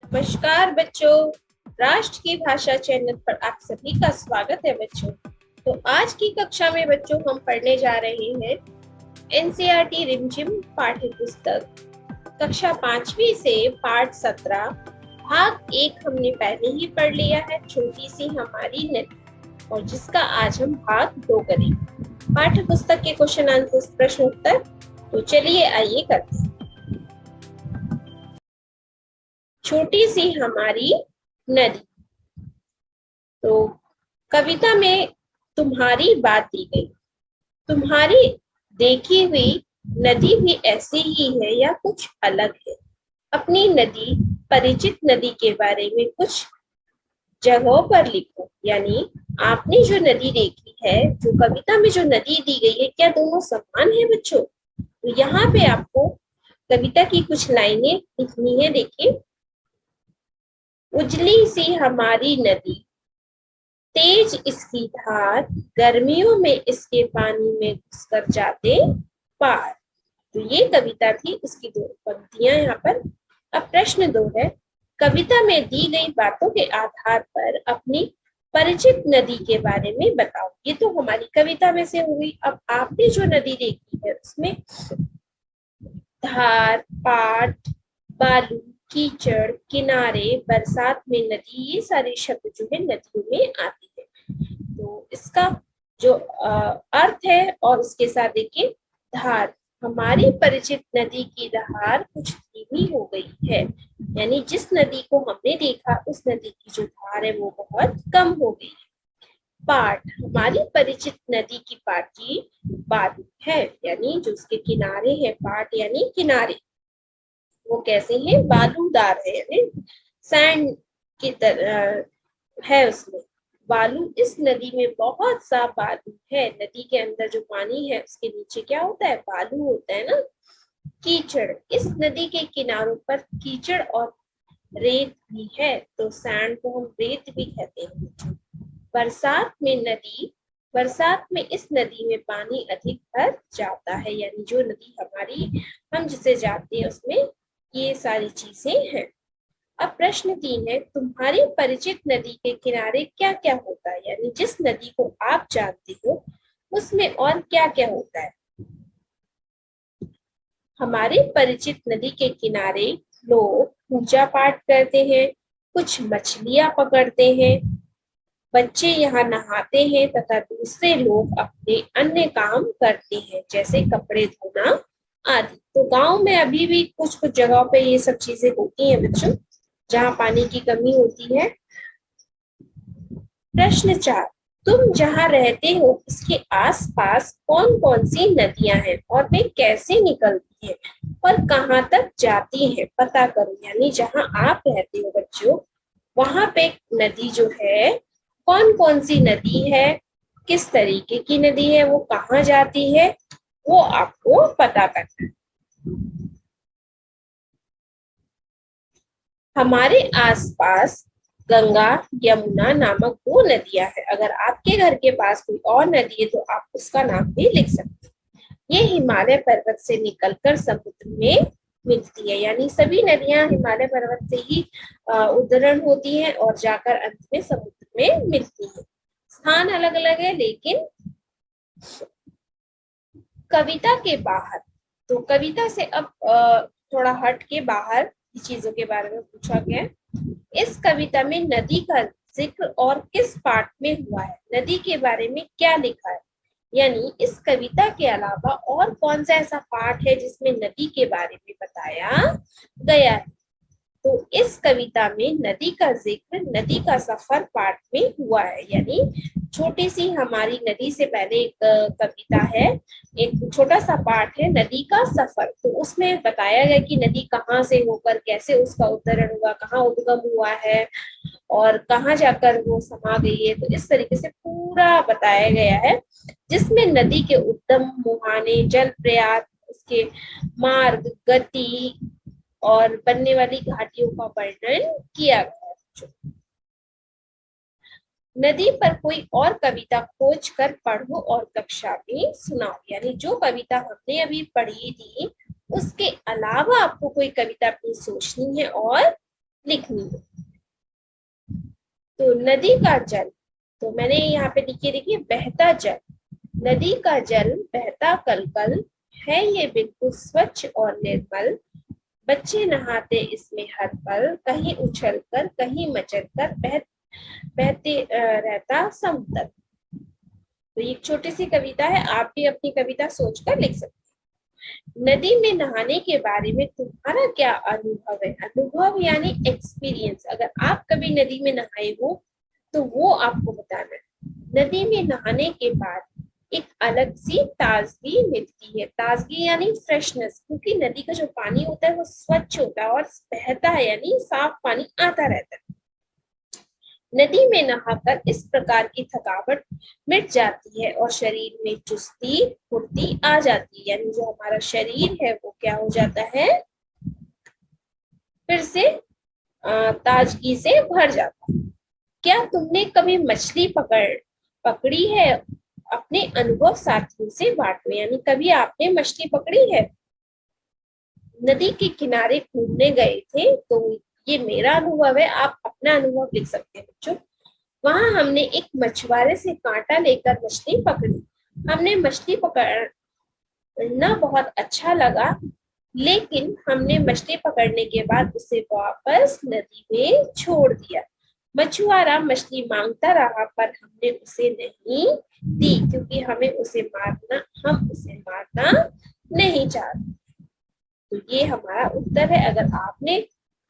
नमस्कार बच्चों, राष्ट्र की भाषा चैनल पर आप सभी का स्वागत है बच्चों। तो आज की कक्षा में बच्चों हम पढ़ने जा रहे हैं एनसीईआरटी रिमझिम पाठ्य पुस्तक कक्षा 5वीं से पाठ 17 भाग 1 हमने पहले ही पढ़ लिया है, छोटी सी हमारी नदी, और जिसका आज हम भाग 2 करेंगे। पाठ्य पुस्तक के क्वेश्चन आंसर प्रश्न उत्तर। तो चलिए आइए करते हैं। छोटी सी हमारी नदी। तो कविता में तुम्हारी बात दी गई। तुम्हारी देखी हुई नदी भी ऐसी ही है या कुछ अलग है? अपनी नदी, परिचित नदी के बारे में कुछ जगहों पर लिखो। यानी आपने जो नदी देखी है, जो कविता में जो नदी दी गई है, क्या दोनों समान है बच्चों? तो यहाँ पे आपको कविता की कुछ लाइनें लिखनी है। देखिए, उजली सी हमारी नदी, तेज इसकी धार, गर्मियों में इसके पानी में घुसकर जाते पार। तो ये कविता थी, इसकी 2 पंक्तियां यहाँ पर। अब प्रश्न 2 है, कविता में दी गई बातों के आधार पर अपनी परिचित नदी के बारे में बताओ। ये तो हमारी कविता में से हुई। अब आपने जो नदी देखी है उसमें धार, पाट, बालू, कीचड़, किनारे, बरसात में नदी, ये सारे शब्द जो है नदियों में आते हैं। तो इसका जो अर्थ है, और उसके साथ देखिए धार, हमारी परिचित नदी की धार कुछ धीमी हो गई है। यानी जिस नदी को हमने देखा उस नदी की जो धार है वो बहुत कम हो गई है। पाट, हमारी परिचित नदी की पाटी बालू है, यानी जो उसके किनारे है, पाट यानी किनारे, वो कैसे हैं? बालूदार है, यानी सैंड की तरह है उसमें बालू। इस नदी में बहुत सा बालू है। नदी के अंदर जो पानी है उसके नीचे क्या होता है? बालू होता है ना। कीचड़, इस नदी के किनारों पर कीचड़ और रेत भी है, तो सैंड को हम रेत भी कहते हैं। बरसात में इस नदी में पानी अधिक भर जाता है, यानी जो नदी हमारी, हम जिसे जाते हैं उसमें ये सारी चीजें हैं। अब प्रश्न 3 है, तुम्हारी परिचित नदी के किनारे क्या क्या होता है? यानी जिस नदी को आप जानते हो उसमें और क्या क्या होता है? हमारे परिचित नदी के किनारे लोग पूजा पाठ करते हैं, कुछ मछलियां पकड़ते हैं, बच्चे यहाँ नहाते हैं तथा दूसरे लोग अपने अन्य काम करते हैं, जैसे कपड़े धोना आदि। तो गांव में अभी भी कुछ कुछ जगहों पे ये सब चीजें होती हैं बच्चों, जहाँ पानी की कमी होती है। प्रश्न 4, तुम जहाँ रहते हो उसके आसपास कौन कौन सी नदियां हैं और वे कैसे निकलती हैं और कहाँ तक जाती हैं? पता करो। यानी जहाँ आप रहते हो बच्चों, वहां पे नदी जो है, कौन कौन सी नदी है, किस तरीके की नदी है, वो कहाँ जाती है, वो आपको पता करना है। हमारे आसपास गंगा, यमुना नामक 2 नदियां हैं। अगर आपके घर के पास कोई और नदी है तो आप उसका नाम भी लिख सकते हैं। ये हिमालय पर्वत से निकलकर समुद्र में मिलती है, यानी सभी नदियां हिमालय पर्वत से ही उद्धरण होती हैं और जाकर अंत में समुद्र में मिलती है। स्थान अलग अलग है, लेकिन कविता के बाहर, तो कविता से अब थोड़ा हट के बाहर की चीजों के बारे में पूछा गया है। इस कविता में नदी का जिक्र और किस पाठ में हुआ है? नदी के बारे में क्या लिखा है? यानी इस कविता के अलावा और कौन सा ऐसा पाठ है जिसमें नदी के बारे में बताया गया है? तो इस कविता में नदी का जिक्र नदी का सफर पाठ में हुआ है। यानी छोटी सी हमारी नदी से पहले एक कविता है, एक छोटा सा पाठ है नदी का सफर। तो उसमें बताया गया कि नदी कहाँ से होकर कैसे उसका उद्धरण हुआ, कहाँ उद्गम हुआ है और कहाँ जाकर वो समा गई है। तो इस तरीके से पूरा बताया गया है, जिसमें नदी के उद्गम, मुहाने, जल प्रयास, उसके मार्ग, गति और बनने वाली घाटियों का वर्णन किया गया है। नदी पर कोई और कविता खोज कर पढ़ो और कक्षा में सुनाओ। यानी जो कविता हमने अभी पढ़ी थी उसके अलावा आपको कोई कविता अपनी सोचनी है और लिखनी है। तो नदी का जल, तो मैंने यहाँ पे लिखी, देखिए बहता जल। नदी का जल बहता कल कल है, ये बिल्कुल स्वच्छ और निर्मल। बच्चे नहाते इसमें हर पल, कहीं उछल कर कहीं मचल कर बहते रहता समतल। तो ये एक छोटी सी कविता है, आप भी अपनी कविता सोचकर लिख सकते हैं। नदी में नहाने के बारे में तुम्हारा क्या अनुभव है? अनुभव यानी एक्सपीरियंस। अगर आप कभी नदी में नहाए हो तो वो आपको बताना है। नदी में नहाने के बाद एक अलग सी ताजगी मिलती है। ताजगी यानी फ्रेशनेस, क्योंकि नदी का जो पानी होता है वो स्वच्छ होता है और बहता है, यानी साफ पानी आता रहता है। नदी में नहाकर इस प्रकार की थकावट मिट जाती है और शरीर में चुस्ती फुर्ती आ जाती है, यानी जो हमारा शरीर है वो क्या हो जाता है, फिर से ताजगी से भर जाता है। क्या तुमने कभी मछली पकड़ी है? अपने अनुभव साथियों से बांटो, यानी कभी आपने मछली पकड़ी है? नदी के किनारे घूमने गए थे, तो ये मेरा अनुभव है, आप अपना अनुभव लिख सकते हैं बच्चों। वहां हमने एक मछुआरे से कांटा लेकर मछली पकड़ी। हमने मछली पकड़ना बहुत अच्छा लगा, लेकिन हमने मछली पकड़ने के बाद उसे वापस नदी में छोड़ दिया। मछुआरा मछली मांगता रहा, पर हमने उसे नहीं दी, क्योंकि हम उसे मारना नहीं चाहते। तो ये हमारा उत्तर है। अगर आपने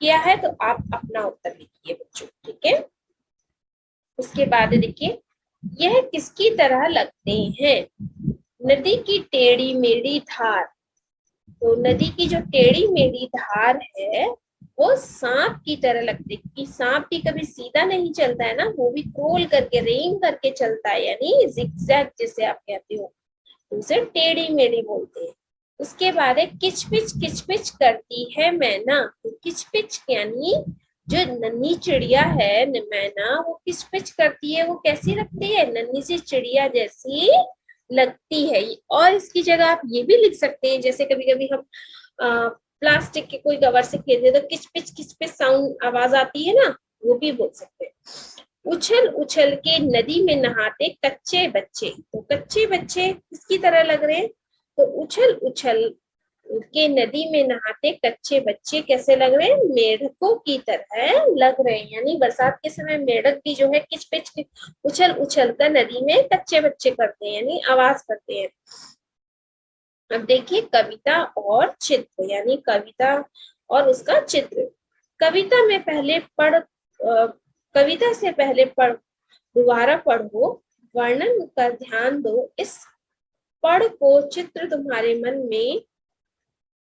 किया है तो आप अपना उत्तर लिखिए बच्चों, ठीक है। उसके बाद देखिए, यह किसकी तरह लगते हैं? नदी की टेढ़ी मेढ़ी धार। तो नदी की जो टेढ़ी मेढ़ी धार है वो सांप की तरह लगती है, कि सांप भी कभी सीधा नहीं चलता है ना, वो भी क्रोल करके रेंग करके चलता है, यानी जिगजैग जिसे आप कहते हो, तो उसे टेढ़ी मेढ़ी बोलते हैं। उसके बाद है किचपिच किचपिच करती है मैना। तो किचपिच यानी जो नन्ही चिड़िया है मैना, वो किचपिच करती है। वो कैसी लगती है? नन्ही सी चिड़िया जैसी लगती है। और इसकी जगह आप ये भी लिख सकते हैं, जैसे कभी कभी हम प्लास्टिक के कोई कवर से खेलते हैं तो किच पिच साउंड आवाज आती है ना, वो भी बोल सकते हैं। उछल उछल के नदी में नहाते कच्चे बच्चे। तो कच्चे बच्चे किसकी तरह लग रहे हैं? तो उछल उछल के नदी में नहाते कच्चे बच्चे कैसे लग रहे हैं? मेढकों की तरह लग रहे हैं, यानी बरसात के समय मेढक भी जो है किच पिच उछल उछल कर नदी में कच्चे बच्चे करते हैं, यानी आवाज करते हैं। अब देखिए कविता और चित्र, यानी कविता और उसका चित्र। कविता में पहले कविता से पहले दोबारा पढ़ो, वर्णन कर ध्यान दो, इस पढ़ को चित्र तुम्हारे मन में,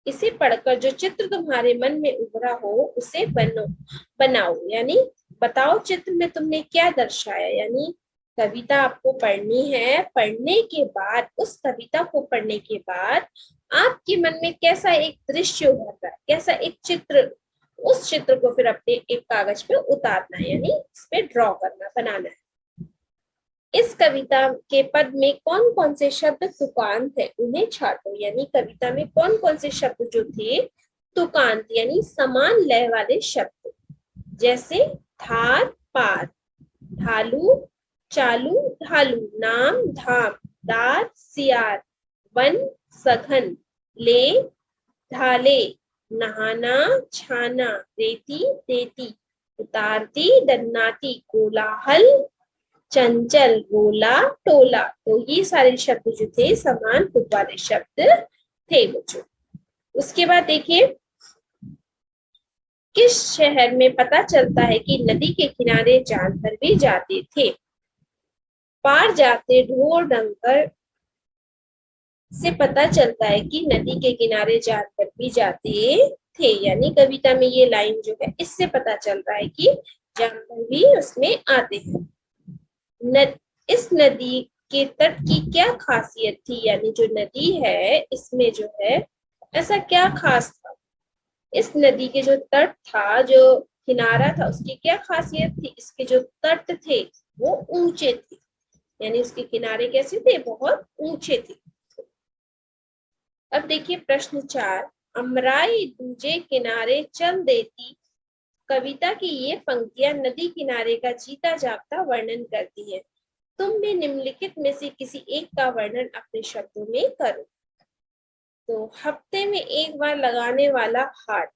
इसे पढ़कर जो चित्र तुम्हारे मन में उभरा हो उसे बनाओ, यानी बताओ चित्र में तुमने क्या दर्शाया। यानी कविता आपको पढ़नी है, पढ़ने के बाद उस कविता को पढ़ने के बाद आपके मन में कैसा एक दृश्य उभर रहा है, कैसा एक चित्र, उस चित्र को फिर अपने एक कागज पे उतारना है, यानी इस पे ड्रॉ करना, बनाना है। इस कविता के पद में कौन कौन से शब्द तुकांत है उन्हें छाटो, यानी कविता में कौन कौन से शब्द जो थे तुकांत, यानी समान लय वाले शब्द, जैसे धार पार, ढालू चालू ढालू, नाम धाम, दार सियार, वन सघन, ले ढाले, नहाना छाना, रेती देती, उतारती दन्नाती, कोलाहल चंचल, रोला टोला। तो ये सारे शब्द जो थे समान तुक वाले शब्द थे बच्चों। उसके बाद देखिए, किस शहर में पता चलता है कि नदी के किनारे जानवर भी जाते थे? पार जाते ढोर डंकर से पता चलता है कि नदी के किनारे जानवर भी जाते थे, यानी कविता में ये लाइन जो है इससे पता चल रहा है कि जानवर भी उसमें आते हैं। इस नदी के तट की क्या खासियत थी, यानी जो नदी है इसमें जो है ऐसा क्या खास था? इस नदी के जो तट था, जो किनारा था, उसकी क्या खासियत थी? इसके जो तट थे वो ऊंचे थे, यानी उसके किनारे कैसे थे? बहुत ऊंचे थे। अब देखिए प्रश्न 4, अमराई दूजे किनारे चल देती कविता की ये पंक्तियां नदी किनारे का जीता जागता वर्णन करती है। तुम भी निम्नलिखित में से किसी एक का वर्णन अपने शब्दों में करो। तो हफ्ते में एक बार लगाने वाला हाट,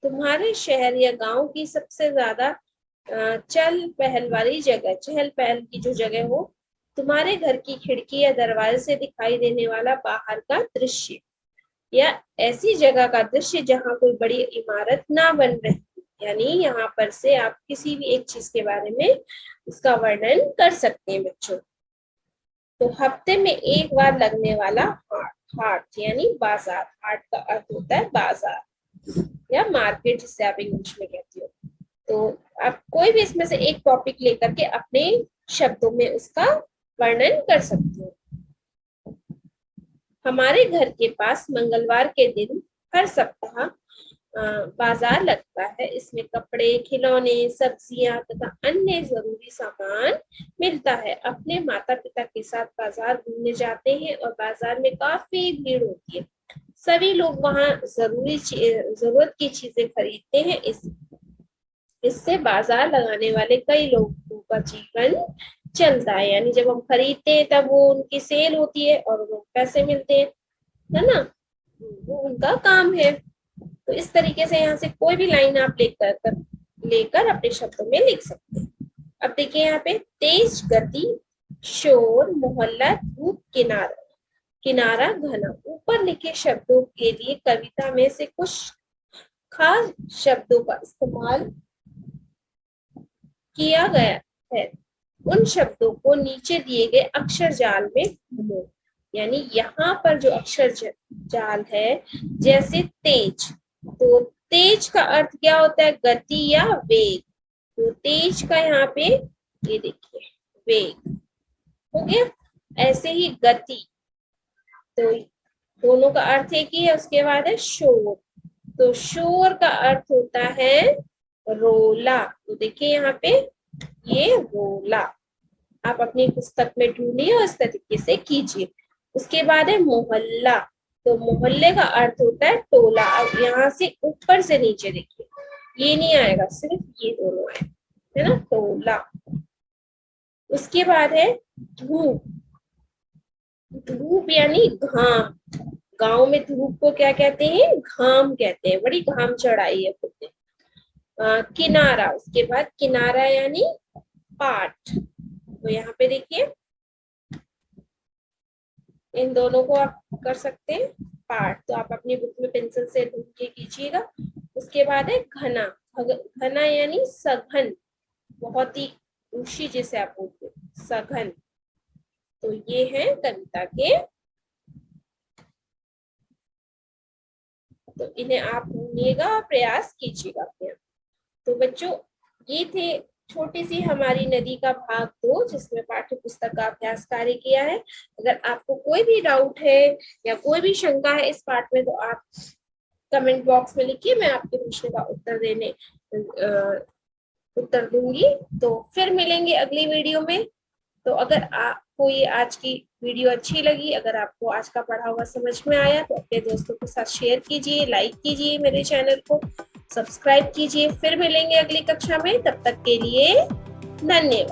तुम्हारे शहर या गांव की सबसे ज्यादा चहल पहल वाली जगह, चहल पहल की जो जगह हो, तुम्हारे घर की खिड़की या दरवाजे से दिखाई देने वाला बाहर का दृश्य, या ऐसी जगह का दृश्य जहां कोई बड़ी इमारत ना बन रही, यानी यहाँ पर से आप किसी भी एक चीज के बारे में उसका वर्णन कर सकते हैं बच्चों। तो हफ्ते में एक बार लगने वाला हाट, हाट यानी बाजार, हाट का अर्थ होता है बाजार या मार्केट, जिसे आप इंग्लिश में कहते हो। तो आप कोई भी इसमें से एक टॉपिक लेकर के अपने शब्दों में उसका वर्णन कर सकते हो। हमारे घर के पास मंगलवार के दिन हर सप्ताह बाजार लगता है। इसमें कपड़े, खिलौने, सब्जियां तथा अन्य जरूरी सामान मिलता है। अपने माता पिता के साथ बाजार घूमने जाते हैं और बाजार में काफी भीड़ होती है। सभी लोग वहां जरूरत की चीजें खरीदते हैं। इससे बाजार लगाने वाले कई लोगों का जीवन चलता है, यानी जब हम खरीदते हैं तब वो उनकी सेल होती है और उनको पैसे मिलते हैं, है ना, वो उनका काम है। तो इस तरीके से यहाँ से कोई भी लाइन आप लेकर अपने शब्दों में लिख सकते हैं। अब देखिए यहाँ पे, तेज गति, शोर, मोहल्ला, धूप, किनारा, किनारा, घना। ऊपर लिखे शब्दों के लिए कविता में से कुछ खास शब्दों का इस्तेमाल किया गया है। उन शब्दों को नीचे दिए गए अक्षर जाल में ढूंढो। यानी यहाँ पर जो अक्षर जाल है, जैसे तेज, तो तेज का अर्थ क्या होता है? गति या वेग। तो तेज का यहाँ पे ये देखिए वेग हो गया। ऐसे ही गति, तो दोनों का अर्थ एक ही है। उसके बाद है शोर, तो शोर का अर्थ होता है रोला। तो देखिए यहाँ पे ये रोला, आप अपनी पुस्तक में ढूंढिए और इस तरीके से कीजिए। उसके बाद है मोहल्ला, तो मोहल्ले का अर्थ होता है टोला। अब यहाँ से ऊपर से नीचे देखिए, ये नहीं आएगा, सिर्फ ये दोनों आए, है ना, टोला। उसके बाद है धूप, धूप यानी घाम। गांव में धूप को क्या कहते हैं? घाम कहते हैं। बड़ी घाम चढ़ाई है खुद ने। किनारा, उसके बाद किनारा यानी पाठ। तो यहाँ पे देखिए, इन दोनों को आप कर सकते हैं पाठ, तो आप अपनी बुक में पेंसिल से ढूंढ के कीजिएगा। उसके बाद है घना, घना यानी सघन, बहुत ही ऊंची, जिसे आप बोलते हैं सघन। तो ये है कविता के, तो इन्हें आप ढूंढिएगा, प्रयास कीजिएगा अपने। तो बच्चों, ये थे छोटी सी हमारी नदी का भाग 2, जिसमें पाठ्य पुस्तक का अभ्यास कार्य किया है। अगर आपको कोई भी डाउट है या कोई भी शंका है इस पाठ में, तो आप कमेंट बॉक्स में लिखिए, मैं आपके प्रश्न का उत्तर दूंगी। तो फिर मिलेंगे अगली वीडियो में। तो अगर आपको ये आज की वीडियो अच्छी लगी, अगर आपको आज का पढ़ा हुआ समझ में आया, तो अपने दोस्तों के साथ शेयर कीजिए, लाइक कीजिए, मेरे चैनल को सब्सक्राइब कीजिए। फिर मिलेंगे अगली कक्षा में, तब तक के लिए धन्यवाद।